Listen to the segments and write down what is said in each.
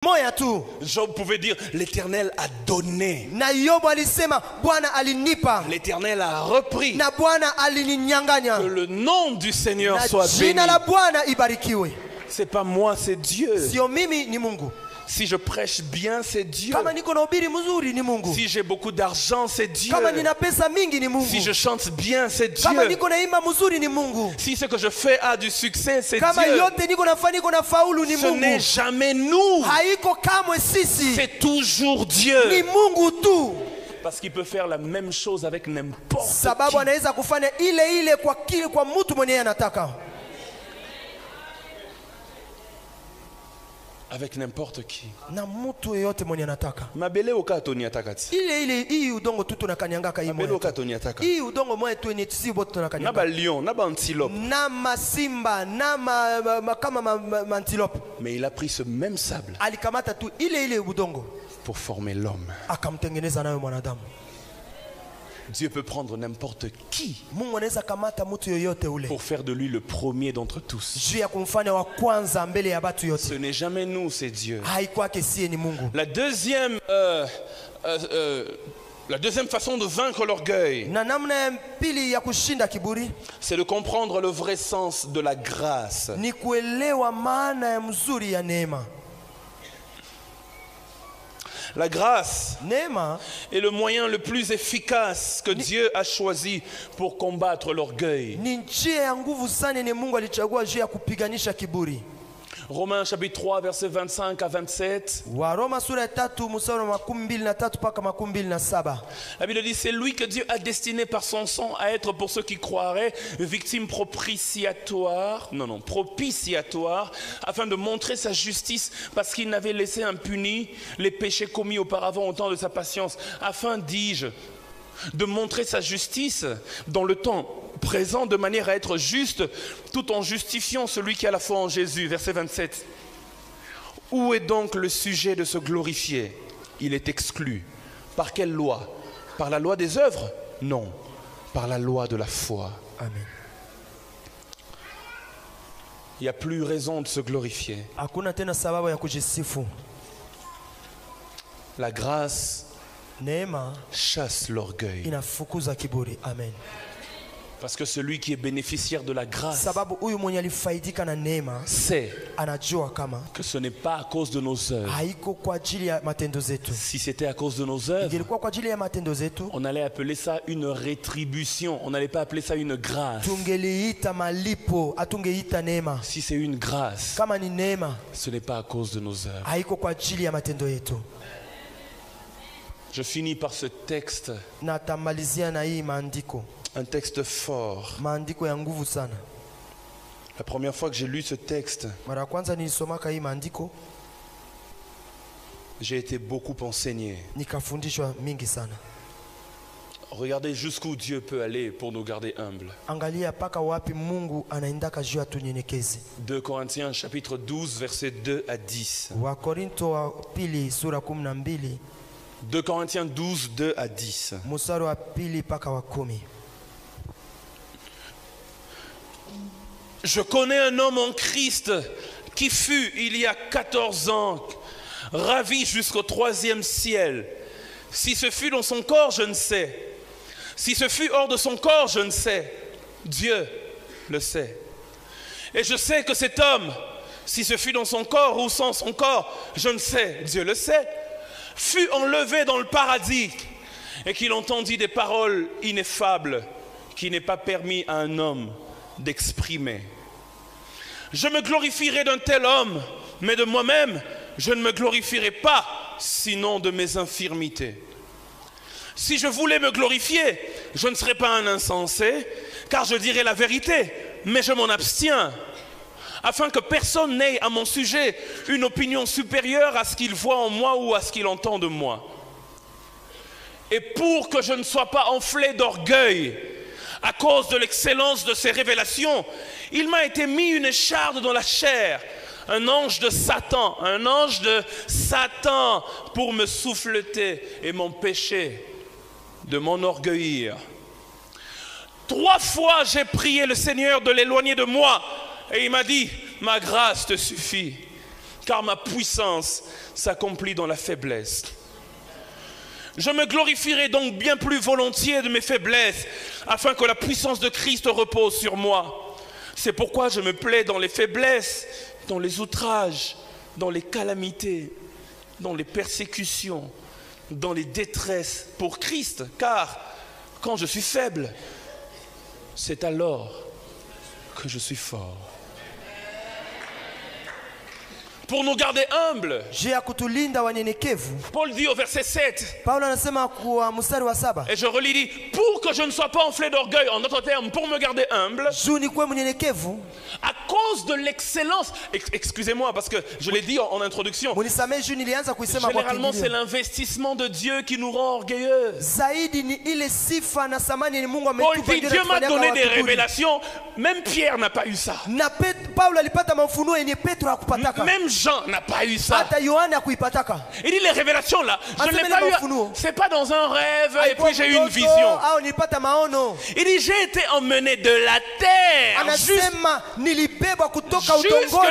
moya tu. Job pouvait dire, l'Éternel a donné. Na Yobu alisema Bwana alinipa. L'Éternel a repris. Na Bwana alininyanganya. Que le nom du Seigneur na soit béni. Jina la Bwana ibarikiwe. C'est pas moi, c'est Dieu. Sio mimi ni Mungu. Si je prêche bien, c'est Dieu. Kama niko na ubiri mzuri ni Mungu. Si j'ai beaucoup d'argent, c'est Dieu. Kama nina pesa mingi ni Mungu. Si je chante bien, c'est Dieu. Kama niko na imba mzuri ni Mungu. Si ce que je fais a du succès, c'est Kama Dieu. yote niko nafanya niko na faulu ni Ce Mungu. n'est jamais nous. Haiko kamwe sisi. C'est toujours Dieu. Ni Mungu tu. Parce qu'il peut faire la même chose avec n'importe qui. Sababu anaweza kufanya ile kwa mtu mwenye anataka. Avec n'importe qui. Na mtu yeyote mwenye anataka. Mabele okato ni atakati. Ile hii udongo tu tunakanyangaka hii moyo. Mabele okato ni ataka. Hii udongo moyo tu ni sisi wote tunakanyanga. Na ba lion, na ba antilope. Na masimba, na kama antilope. Mais il a pris ce même sable. Alikamata tu ile udongo. Pour former l'homme. Akamtengeneza nayo mwanadamu. Dieu peut prendre n'importe qui Mungu anaweza kamata mtu yoyote ule. Pour faire de lui le premier d'entre tous. Juu ya kumfanya wa kwanza mbele ya watu yote. Ce n'est jamais nous, c'est Dieu. Haikwake sie ni Mungu. La deuxième façon de vaincre l'orgueil, Na namna ya pili ya kushinda kiburi, c'est de comprendre le vrai sens de la grâce. ni kuelewa maana ya mzuri ya neema. La grâce Neema est le moyen le plus efficace que Dieu a choisi pour combattre l'orgueil. ni njia ya nguvu sana ni Mungu alichagua juu ya kupiganisha kiburi. Romains chapitre 3 versets 25 à 27. Waroma sura ya 3 mstari wa 23 mpaka 27. La Bible dit, c'est lui que Dieu a destiné par son sang à être pour ceux qui croiraient victime propitiatoire, afin de montrer sa justice parce qu'il n'avait laissé impunis les péchés commis auparavant au temps de sa patience, afin, dis-je, de montrer sa justice dans le temps présent de manière à être juste tout en justifiant celui qui a la foi en Jésus. Verset 27. Où est donc le sujet de se glorifier? Il est exclu. Par quelle loi? Par la loi des œuvres? Non, par la loi de la foi. Amen. Il n'y a plus raison de se glorifier. Hakuna tena sababu ya kujisifu. La grâce Neema chasse l'orgueil. inafukuza kiburi. Amen. Parce que celui qui est bénéficiaire de la grâce Sababu huyu mwenye alifaidika na neema sait anajua kama que ce n'est pas à cause de nos œuvres. haiko kwa ajili ya matendo zetu. Si c'était à cause de nos œuvres, Ingelikuwa kwa ajili ya matendo zetu, on allait appeler ça une rétribution. On n'allait pas appeler ça une grâce. tungeliita malipo, atungeita neema. Si c'est une grâce, Kama ni neema, ce n'est pas à cause de nos œuvres. haiko kwa ajili ya matendo yetu. Je finis par ce texte, Na tamalizia na hii maandiko. un texte fort. Maandiko ya nguvu sana. La première fois que j'ai lu ce texte, Mara kwanza nilisomaka hii maandiko, j'ai été beaucoup enseigné. nikafundishwa mingi sana. Regardez jusqu'où Dieu peut aller pour nous garder humbles. Angalia paka wapi Mungu anaendaka juu atunyenyekeze. 2 Corinthiens chapitre 12 versets 2 à 10. Wakorinto wa pili sura 12 2 Corinthiens 12, 2 à 10. mstari wa pili paka wa 10. Je connais un homme en Christ qui fut, il y a 14 ans, ravi jusqu'au 3e ciel. Si ce fut dans son corps, je ne sais. Si ce fut hors de son corps, je ne sais. Dieu le sait. Et je sais que cet homme, si ce fut dans son corps ou sans son corps, je ne sais, Dieu le sait, fut enlevé dans le paradis et qu'il entendit des paroles ineffables qui n'est pas permis à un homme d'exprimer. Je me glorifierai d'un tel homme, mais de moi-même, je ne me glorifierai pas, sinon de mes infirmités. Si je voulais me glorifier, je ne serais pas un insensé, car je dirais la vérité, mais je m'en abstiens, afin que personne n'ait à mon sujet une opinion supérieure à ce qu'il voit en moi ou à ce qu'il entend de moi. Et pour que je ne sois pas enflé d'orgueil, à cause de l'excellence de ces révélations, il m'a été mis une écharde dans la chair, un ange de Satan pour me souffleter et m'empêcher de m'enorgueillir. 3 fois j'ai prié le Seigneur de l'éloigner de moi et il m'a dit, ma grâce te suffit, car ma puissance s'accomplit dans la faiblesse. Je me glorifierai donc bien plus volontiers de mes faiblesses, afin que la puissance de Christ repose sur moi. C'est pourquoi je me plais dans les faiblesses, dans les outrages, dans les calamités, dans les persécutions, dans les détresses pour Christ, car quand je suis faible, c'est alors que je suis fort. Pour nous garder humbles, Paul dit au verset 7, et je relis, dit, pour que je ne sois pas enflé d'orgueil, en d'autres termes, pour me garder humble, à cause de l'excellence, excusez-moi parce que je l'ai dit en introduction, généralement c'est l'investissement de Dieu qui nous rend orgueilleux. Paul dit, Dieu m'a donné des révélations, même Pierre n'a pas eu ça. Même Jean n'a pas eu ça. Il dit les révélations là, je ne l'ai pas eu. C'est pas dans un rêve et puis j'ai eu une vision. Il dit j'ai été emmené de la terre jusque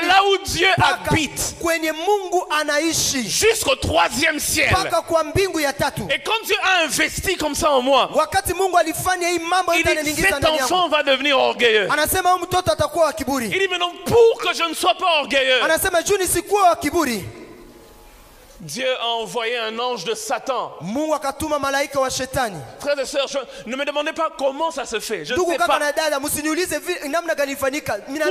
là où Dieu habite, jusqu'au 3e ciel. Et quand Dieu a investi comme ça en moi, il dit cet enfant va devenir orgueilleux. Il dit maintenant pour que je ne sois pas orgueilleux, Dieu a envoyé un ange de Satan. Frères et sœurs, ne me demandez pas comment ça se fait. Je ne sais pas. Tout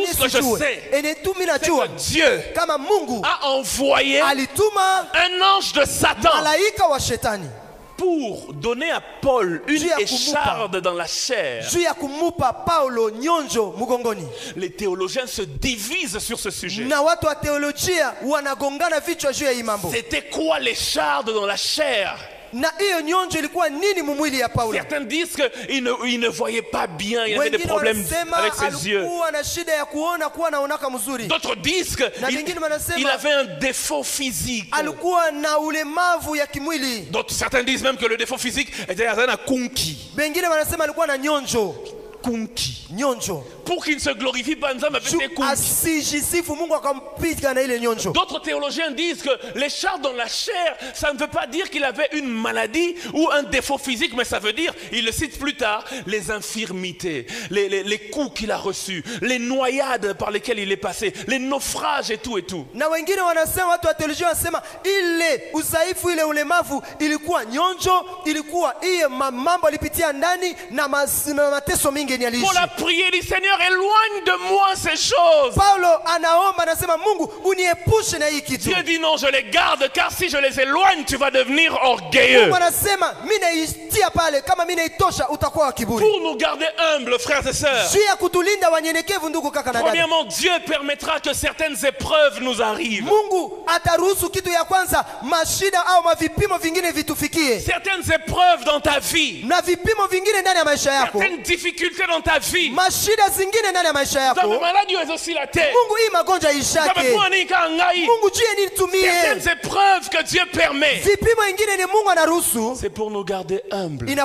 ce que je sais, c'est que Dieu a envoyé un ange de Satan pour donner à Paul une écharde dans la chair. Les théologiens se divisent sur ce sujet. C'était quoi l'écharde dans la chair? Certains disent qu'il ne voyait pas bien, il avait des problèmes avec ses yeux. D'autres disent qu'il avait un défaut physique. Certains disent même que le défaut physique était un kunki. Kunki. Pour qu'il ne se glorifie pas, d'autres théologiens disent que l'écharde dans la chair, ça ne veut pas dire qu'il avait une maladie ou un défaut physique, mais ça veut dire, il le cite plus tard, les infirmités, les coups qu'il a reçus, les noyades par lesquelles il est passé, les naufrages et tout et tout. Paul a prié, dit Seigneur, éloigne de moi ces choses. Dieu dit non, je les garde, car si je les éloigne, tu vas devenir orgueilleux. Pour nous garder humbles, frères et sœurs, premièrement, Dieu permettra que certaines épreuves nous arrivent. Certaines épreuves dans ta vie, certaines difficultés dans ta vie. Aussi la terre. Certaines épreuves que Dieu permet, c'est pour nous garder humbles. Dieu,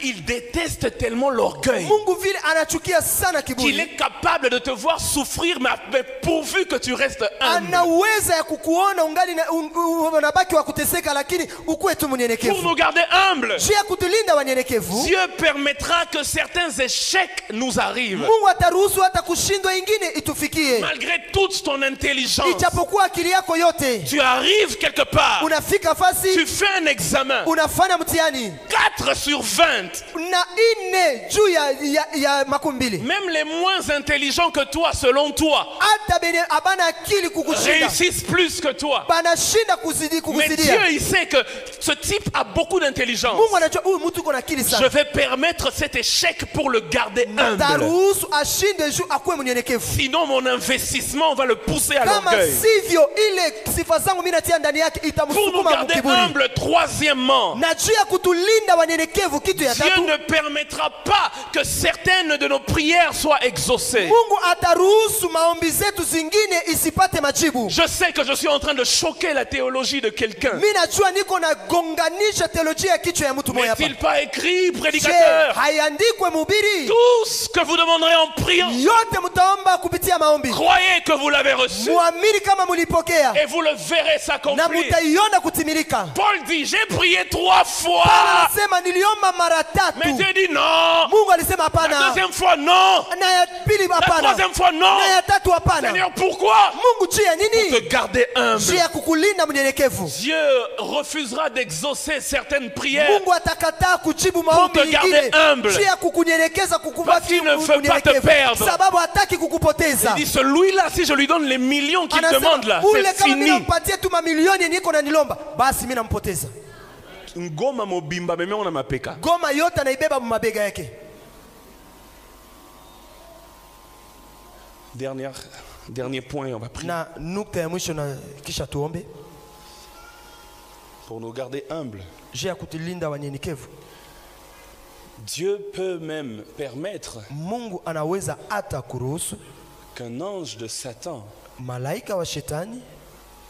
il déteste tellement l'orgueil qu'il est capable de te voir souffrir, mais pourvu que tu restes humble. Pour nous garder humbles, Dieu permettra que certains échecs nous arrivent. Malgré toute ton intelligence, tu arrives quelque part, tu fais un examen, 4 sur 20. Même les moins intelligents que toi, selon toi, réussissent plus que toi. Mais Dieu, il sait que ce type a beaucoup d'intelligence. Je vais permettre cet échec pour le garder humble. Sinon mon investissement va le pousser à l'orgueil. Pour nous garder humble, troisièmement, Dieu ne permettra pas que certaines de nos prières soient exaucées. Je sais que je suis en train de choquer la théologie de quelqu'un. N'est-il pas écrit, prédicateur? Tout Tout ce que vous demanderez en priant, yote mutaomba kupitia maombi, croyez que vous l'avez reçu muamini kama mulipokea et vous le verrez na s'accomplir. mutaiona kutimilika. Paul dit, j'ai prié 3 fois. Paulo anasema niliomba mara Mais tatu. Dieu dit non. Mungu alisema La hapana. deuxième fois, non. Na ya pili La hapana. troisième fois, non. Na ya tatu hapana. Seigneur, pourquoi? Mungu juu ya Te nini? garder humble. Juu ya kukulinda mnyenyekevu. Dieu refusera d'exaucer certaines prières Mungu atakataa kujibu maombi te garder mengine humble. juu ya kukunyenyekeza, Parce qu'il ne veut pas te perdre. sababu hataki kukupoteza. Il dit, celui-là, si je lui donne les millions qu'il Anasema, demande là, ule c'est kama mimi fini. nampatie tu mamilioni yenye iko nanilomba, basi mimi nampoteza. Ngoma mobimba meme on a mapeka. Goma yote anaibeba mabega yake. Dernier point, on va prier Na nukta ya mwisho na kisha tuombe. pour nous garder humbles. Juu ya kutulinda wanyenyekevu. Dieu peut même permettre Mungu anaweza hata kuruhusu qu'un ange de Satan malaika wa shetani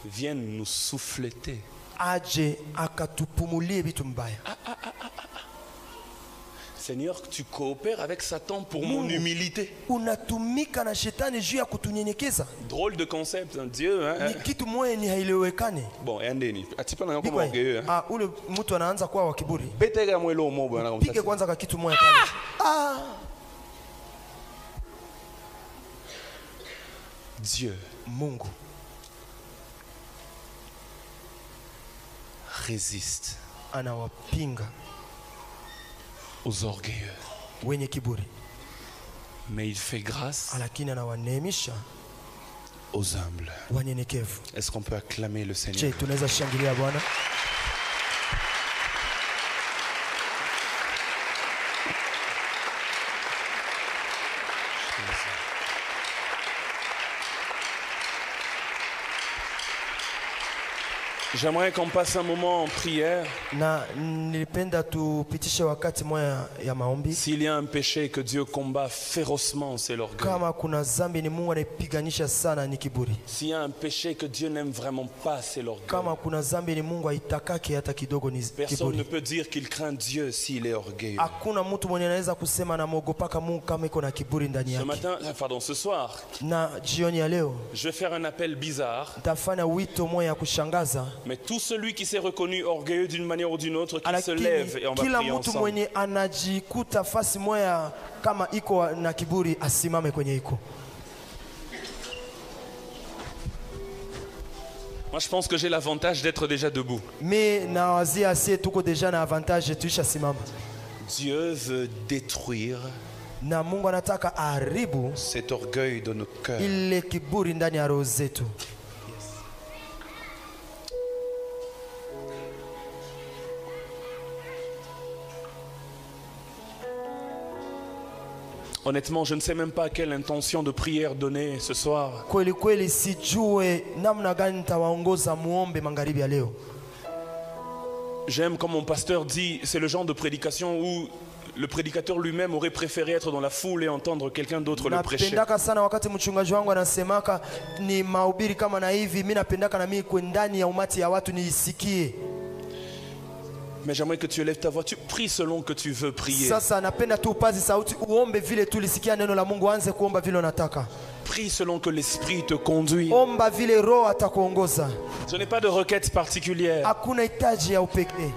vienne nous souffleter. aje akatupumulie vitu mbaya. Seigneur, tu coopères avec Satan pour mon humilité. Unatumika na shetani juu ya kutunyenyekeza. Drôle de concept, hein. Dieu. Ni kitu moja ni hailewekani. Bon, endeni. Atipa na Bigwa, ngoma hein. ule mtu anaanza kuwa wa kiburi. Betega mwelo mo bwana comme Pige ça. kwanza ka kitu moja pale. Dieu Mungu résiste anawapinga aux orgueilleux. wenye kiburi, Mais il fait grâce lakini anawaneemisha aux humbles. wanyenyekevu. Est-ce qu'on peut acclamer le Seigneur? Je, tunaweza shangilia Bwana? J'aimerais qu'on passe un moment en prière. Na nilipenda tupitishe wakati moja ya maombi. S'il y a un péché que Dieu combat férocement, c'est l'orgueil. Kama kuna zambi ni Mungu anaipiganisha sana, ni kiburi. S'il y a un péché que Dieu n'aime vraiment pas, c'est l'orgueil. Kama kuna zambi ni Mungu haitakaki hata kidogo, ni Personne ne kiburi. peut dire qu'il craint Dieu s'il est orgueilleux. Hakuna mtu mwenye anaweza kusema anamuogopaka Mungu kama iko na kiburi ndani Ce yake. matin, pardon, ce soir, Na jioni ya leo je vais faire un appel bizarre. nitafanya wito moja ya kushangaza. Mais tout celui qui s'est reconnu orgueilleux d'une manière ou d'une autre, qui se lève et on va Kila prier mtu ensemble. mwenye anajikuta fasi moja kama iko na kiburi asimame kwenye iko. Moi, je pense que j'ai l'avantage d'être déjà debout. Mais nawazia sie tuko deja na avantage tuisha simama. Dieu veut détruire Na Mungu anataka aharibu cet orgueil de nos cœurs. ile kiburi ndani ya roho zetu. Honnêtement, je ne sais même pas quelle intention de prière donner ce soir. Kweli kweli sijue namna gani nitawaongoza muombe magharibi ya leo. J'aime, comme mon pasteur dit, c'est le genre de prédication où le prédicateur lui-même aurait préféré être dans la foule et entendre quelqu'un d'autre le prêcher. Napendaka sana wakati mchungaji wangu anasemaka ni mahubiri kama na hivi, mimi napendaka na mimi kwe ndani ya umati ya watu niisikie. Mais j'aimerais que tu élèves ta voix, tu pries selon que tu veux prier. Sasa napenda tu upazi sauti uombe vile tulisikia neno la Mungu, anze kuomba vile unataka. Prie selon que l'Esprit te conduit. Omba vile roho atakuongoza. Je n'ai pas de requête particulière, Hakuna hitaji ya upekee,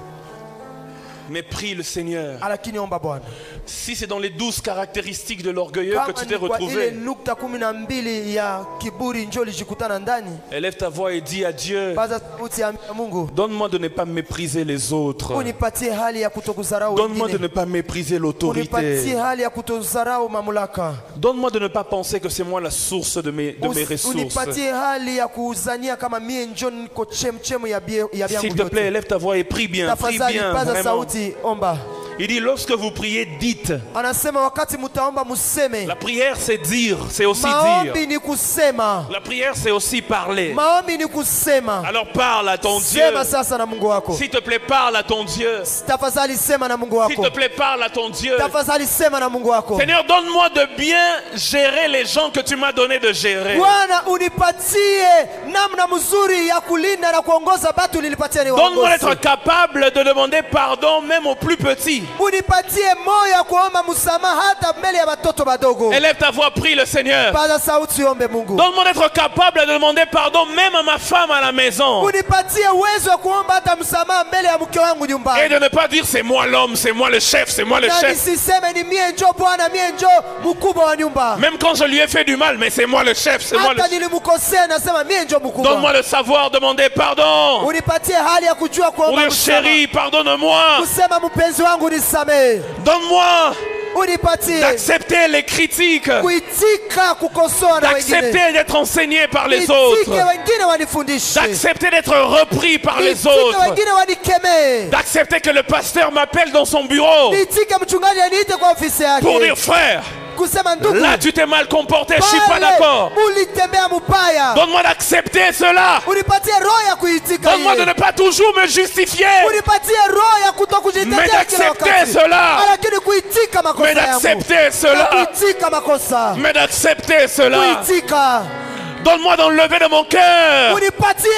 mais prie le Seigneur. lakini omba Bwana. Si c'est dans les 12 caractéristiques de l'orgueilleux que Kama tu t'es ni kwa ile retrouvé, nukta 12 ya kiburi njoo lijikutana ndani, élève ta voix et dis à Dieu, paza sauti ya Mungu. donne-moi de ne pas mépriser les autres. Unipatie hali ya kutokudharau Donne-moi de ne wengine. pas mépriser l'autorité. Unipatie hali ya kutodharau mamlaka. Donne-moi de ne pas penser que c'est moi la source de mes ressources. Unipatie hali ya kuzania kama mie njoo niko chemchemu ya vyangu S'il te plaît, vyote. élève ta voix et prie bien. Prie Tafadhali bien, paza vraiment. sauti, omba. Il dit, lorsque vous priez, dites. Anasema wakati mutaomba museme. La prière, c'est dire, c'est aussi Maombi dire. ni kusema. La prière, c'est aussi parler. Maombi ni kusema. Alors parle à ton Dieu. Sema sasa na Mungu wako. S'il te plaît, parle à ton Dieu. Tafadhali sema na Mungu S'il wako. te plaît, parle à ton Dieu. Tafadhali sema na Mungu wako. Seigneur, donne-moi de bien gérer les gens que tu m'as donné de gérer. Bwana unipatie namna mzuri ya kulinda na kuongoza batu nilipatia ni Donne-moi waongozi. d'être capable de demander pardon même aux plus petits. Unipatie moyo ya kuomba msamaha hata mbele ya watoto wadogo. Élève ta voix, prie le Seigneur. Paza sauti ombe Mungu. Donne-moi d'être capable de demander pardon même à ma femme à la maison. Unipatie uwezo wa kuomba hata msamaha mbele ya mke wangu Et nyumbani. de ne pas dire c'est moi l'homme, c'est moi le chef, c'est moi le Na chef. nisiseme ni mie njo bwana, mie njo mkubwa wa nyumba. Même quand je lui ai fait du mal, mais c'est moi le chef, c'est moi le Hata chef. nilimkosea nasema mie njo mkubwa. Donne-moi le savoir demander pardon. Unipatie hali ya kujua Pour kuomba dire msamaha. chérie, pardonne-moi. Kusema mpenzi wangu nisamehe. Donne-moi Unipatie d'accepter les critiques, kuitika kukosoa na wengine. d'accepter d'être enseigné par les Nitike autres, wengine wanifundishe. d'accepter d'être repris par les Nitike autres, wengine wanikemee. d'accepter que le pasteur m'appelle dans son bureau Nitike mchungaji aniite kwa ofisi pour yake. dire frère, Kusema ndugu, là tu t'es mal comporté, je suis pas pale d'accord. mulitembea mubaya. Donne-moi d'accepter cela. Unipatie roho ya kuitika Donne-moi de hiyo. ne pas toujours me justifier, Unipatie roho ya mais kutokujitetea kila d'accepter wakati. cela, Lakini kuitika mais makosa yangu. d'accepter cela, Kuitika makosa. mais d'accepter cela. Kuitika. Donne-moi d'enlever de mon cœur Unipatie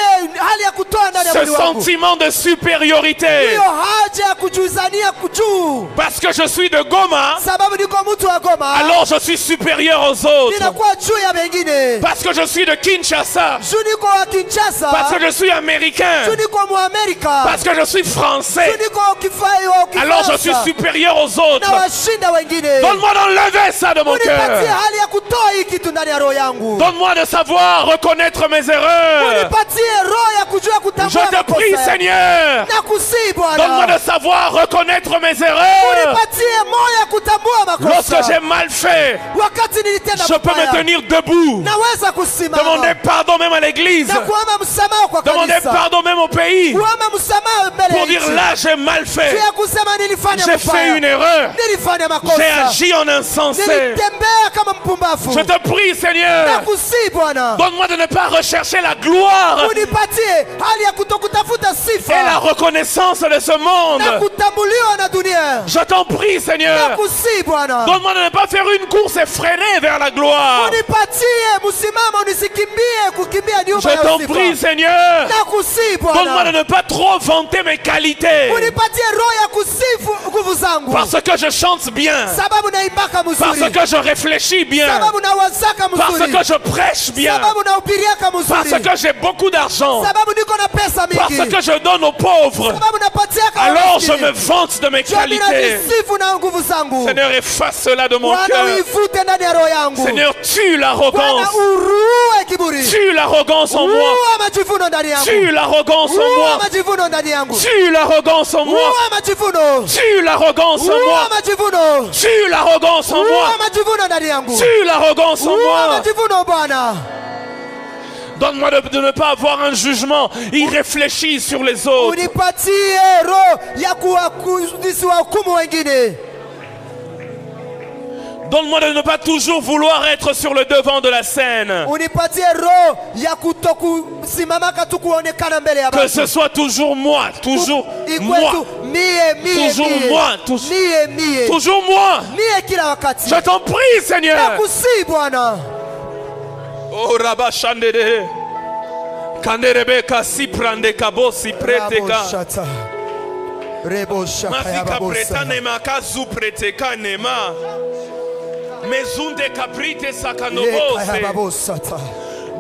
hali ya kutoa ndani ya ce mwili wangu. sentiment de supériorité. Hiyo haja ya kujuzania juu. Parce que je suis de Goma, Sababu niko mtu wa Goma. alors je suis supérieur aux autres. Ninakuwa juu ya wengine. Parce que je suis de Kinshasa, Juu niko wa Kinshasa. parce que je suis américain, Juu niko Muamerika. parce que je suis français, Juu niko Kifaransa. alors je suis supérieur aux autres. Na washinda wengine. Donne-moi d'enlever ça de mon Unipatie cœur. hali ya kutoa hii kitu ndani ya roho yangu. Donne-moi de savoir reconnaître mes erreurs. Unipatie roho ya kujua Je kutambua te makosa prie, yangu. Seigneur. Nakusihi Donne-moi Bwana. de savoir reconnaître mes erreurs. Unipatie moyo ya kutambua Lorsque makosa. j'ai mal fait, Wakati nilitenda je peux me mabaya, tenir debout. naweza kusimama. Demander pardon même à l'église. Na kuomba msamaha kwa Demander kanisa. pardon même au pays. Kuomba msamaha mbele Pour ya dire nchi. là, j'ai mal fait. Pia kusema nilifanya J'ai fait mabaya. une erreur. Nilifanya J'ai makosa. agi en insensé. Nilitembea kama mpumbavu. Je te prie, Seigneur. Nakusihi Bwana. Donne-moi de ne pas rechercher la gloire Unipatie hali ya kutokutafuta et sifa la reconnaissance de ce monde. na kutambuliwa na dunia. Je t'en prie, Seigneur. Nakusihi Bwana. Donne-moi de ne pas faire une course effrénée vers la gloire. Unipatie msimamo, nisikimbie kukimbia nyuma Je ya t'en sifa. prie, Seigneur. Nakusihi Donne-moi de Bwana. ne pas trop vanter mes qualités. Unipatie roho ya kusifu nguvu zangu. Parce que je chante bien. Sababu naimbaka Parce mzuri. que je réfléchis bien. Sababu nawazaka Parce mzuri. que je prêche bien. Sababu nahubiriaka Parce mzuri. que j'ai beaucoup d'argent. Sababu niko na pesa Parce mingi. que je donne aux pauvres. Sababu napatiaka Alors je maskini. me vante de mes Ndio mimi qualités. najisifu na nguvu zangu. Seigneur, efface cela de mon Bwana cœur. uivute ndani ya roho yangu. Seigneur, tue Bwana l'arrogance. urue kiburi. Tue l'arrogance en moi. Ua majivuno ndani yangu. Tue l'arrogance en Ua moi. majivuno ndani yangu. Tue l'arrogance en moi. Ua majivuno. Tue l'arrogance en Ua moi. majivuno. Tue l'arrogance en Ua moi. majivuno ndani yangu. Tue l'arrogance en Ua moi. majivuno Bwana. Donne-moi de ne pas avoir un jugement irréfléchi sur les autres. Unipatie roho ya nisiwahukumu wengine. Donne-moi de ne pas toujours vouloir être sur le devant de la scène. Unipatie roho ya kutokusimamaka tu kuonekana mbele ya Que watu. ce soit toujours moi, toujours moi, Ikwetu mie toujours moi, mie toujours moi. mie kila wakati. Je t'en prie, Seigneur. Nakusihi Bwana. Oh Rabba Shandede. Kanderebeka si prande kabo si preteka. Raboshata. Reboshaka ya Mafika babosa. pretane makazu preteka nema. Mezunde kaprite Yeka ya sakanobose. babosata.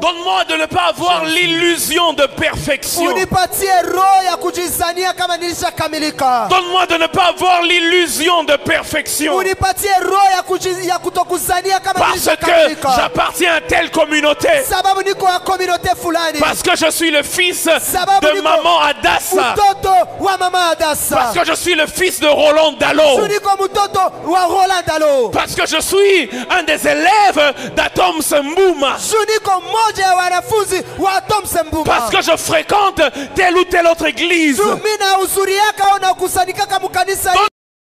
Donne-moi de ne pas avoir l'illusion de perfection. Unipatie roho ya kujizania kama nilishakamilika. Donne-moi de ne pas avoir l'illusion de perfection. Unipatie roho ya kutokuzania kama Parce que nilishakamilika. j'appartiens à telle communauté. Sababu niko wa communauté fulani. Parce que je suis le fils Sababu de niko maman Adassa. mtoto wa mama Adassa. Parce que je suis le fils de Roland Dallot. Niko mtoto wa Roland Dallot. Parce que je suis un des élèves d'Atom Sembouma. Niko mmoja ya wanafunzi wa Tom Sembuma. Parce que je fréquente telle ou telle autre église. Mimi na uzuri yake au na kusanyika kama kanisa